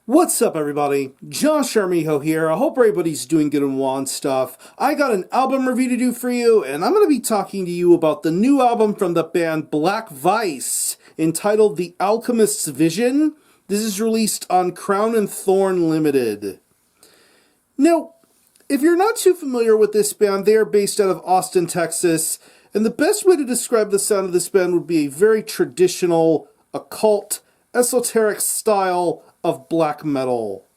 What's up, everybody? Josh Armijo here. I hope everybody's doing good and well and stuff. I got an album review to do for you, and I'm going to be talking to you about the new album from the band Black Vice, entitled The Alchemist's Vision. This is released on Crown And Throne Limited. Now, if you're not too familiar with this band, they are based out of Austin, Texas, and the best way to describe the sound of this band would be a very traditional, occult, esoteric style of black metal.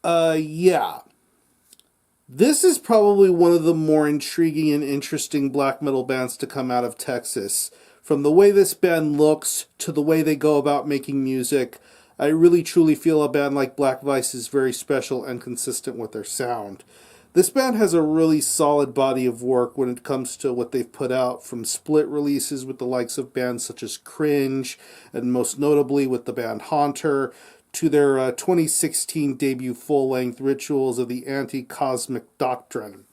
Yeah. This is probably one of the more intriguing and interesting black metal bands to come out of Texas. From the way this band looks to the way they go about making music, I really truly feel a band like Black Vice is very special and consistent with their sound. This band has a really solid body of work when it comes to what they've put out, from split releases with the likes of bands such as Cringe, and most notably with the band Haunter, to their 2016 debut full-length Rituals of the Anti-Cosmic Doctrine.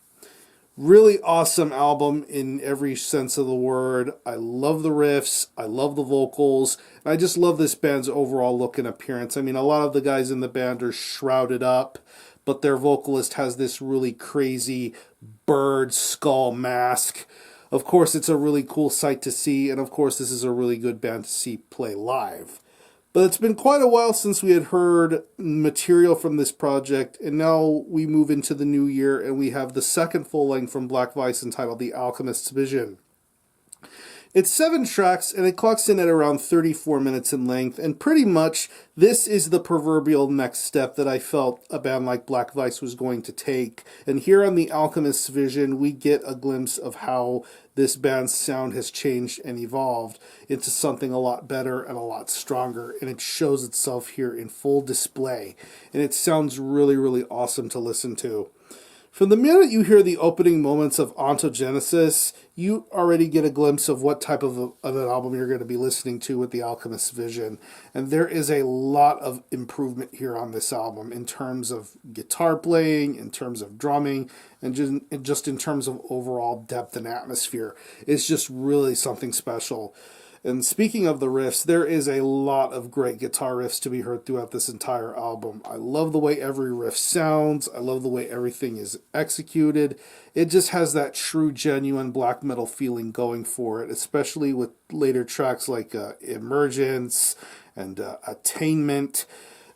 Really awesome album in every sense of the word. I love the riffs, I love the vocals, and I just love this band's overall look and appearance. I mean, a lot of the guys in the band are shrouded up, but their vocalist has this really crazy bird skull mask. Of course, it's a really cool sight to see, and of course, this is a really good band to see play live. But it's been quite a while since we had heard material from this project, and now we move into the new year, and we have the second full-length from Black Vice entitled The Alchemist's Vision. It's 7 tracks, and it clocks in at around 34 minutes in length, and pretty much this is the proverbial next step that I felt a band like Black Vice was going to take. And here on The Alchemist's Vision, we get a glimpse of how this band's sound has changed and evolved into something a lot better and a lot stronger, and it shows itself here in full display, and it sounds really, really awesome to listen to. From the minute you hear the opening moments of Ontogenesis, you already get a glimpse of what type of an album you're going to be listening to with The Alchemist's Vision. And there is a lot of improvement here on this album in terms of guitar playing, in terms of drumming, and just in terms of overall depth and atmosphere. It's just really something special. And speaking of the riffs, there is a lot of great guitar riffs to be heard throughout this entire album. I love the way every riff sounds. I love the way everything is executed. It just has that true, genuine black metal feeling going for it, especially with later tracks like Emergence and Attainment.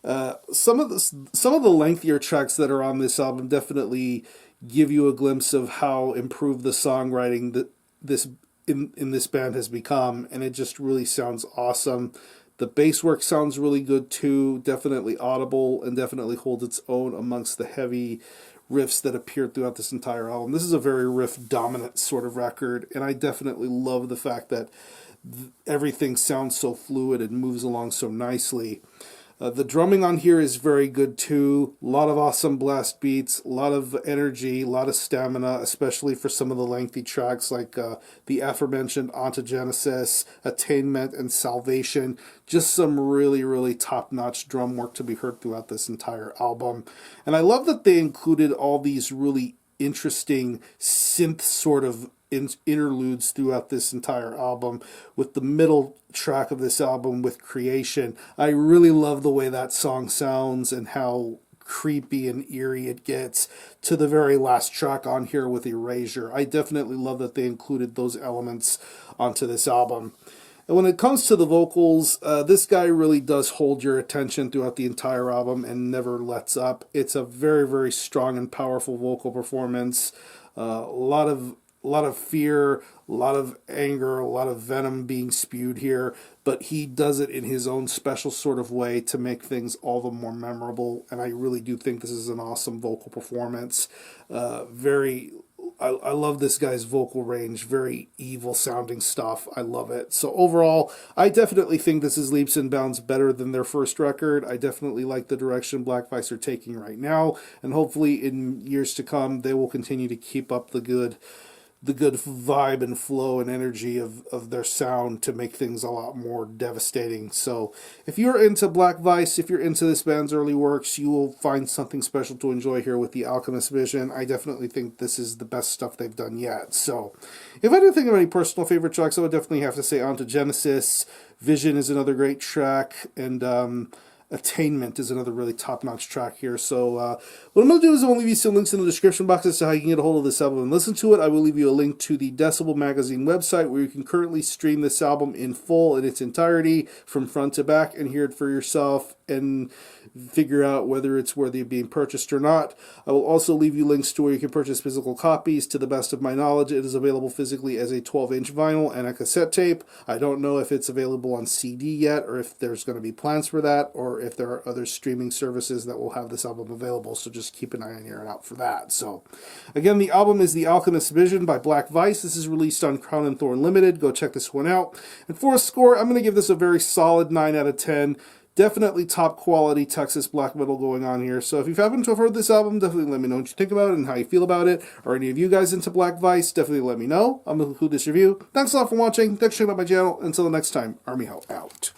Some of the lengthier tracks that are on this album definitely give you a glimpse of how improved the songwriting that this in this band has become, and it just really sounds awesome. The bass work sounds really good too, definitely audible, and definitely holds its own amongst the heavy riffs that appear throughout this entire album. This is a very riff-dominant sort of record, and I definitely love the fact that everything sounds so fluid and moves along so nicely. The drumming on here is very good too. A lot of awesome blast beats, a lot of energy, a lot of stamina, especially for some of the lengthy tracks like the aforementioned Ontogenesis, Attainment, and Salvation. Just some really, really top-notch drum work to be heard throughout this entire album. And I love that they included all these really interesting synth sort of interludes throughout this entire album, with the middle track of this album with Creation. I really love the way that song sounds and how creepy and eerie it gets, to the very last track on here with Erasure. I definitely love that they included those elements onto this album. And when it comes to the vocals, this guy really does hold your attention throughout the entire album and never lets up. It's a very, very strong and powerful vocal performance. A lot of fear, a lot of anger, a lot of venom being spewed here, but he does it in his own special sort of way to make things all the more memorable, and I really do think this is an awesome vocal performance. I love this guy's vocal range, very evil sounding stuff. I love it. So overall, I definitely think this is leaps and bounds better than their first record. I definitely like the direction Black Vice are taking right now, and hopefully in years to come, they will continue to keep up the good vibe and flow and energy of their sound to make things a lot more devastating. So if you're into Black Vice, if you're into this band's early works, you will find something special to enjoy here with The Alchemist Vision. I definitely think this is the best stuff they've done yet. So if I didn't think of any personal favorite tracks, I would definitely have to say Ontogenesis. Vision is another great track, and Attainment is another really top-notch track here. So what I'm going to do is I'm going to leave you some links in the description box as to how you can get a hold of this album and listen to it. I will leave you a link to the Decibel Magazine website where you can currently stream this album in full in its entirety from front to back and hear it for yourself and figure out whether it's worthy of being purchased or not. I will also leave you links to where you can purchase physical copies. To the best of my knowledge, it is available physically as a 12-inch vinyl and a cassette tape. I don't know if it's available on CD yet, or if there's going to be plans for that, or if there are other streaming services that will have this album available, so just keep an eye on here out for that. So, again, the album is The Alchemist Vision by Black Vice. This is released on Crown And Throne Limited. Go check this one out. And for a score, I'm going to give this a very solid 9 out of 10. Definitely top quality Texas black metal going on here. So if you happen to have heard this album, definitely let me know what you think about it and how you feel about it. Or any of you guys into Black Vice, definitely let me know. I'm going to conclude this review. Thanks a lot for watching. Thanks for checking out my channel. Until the next time, Army Ho out.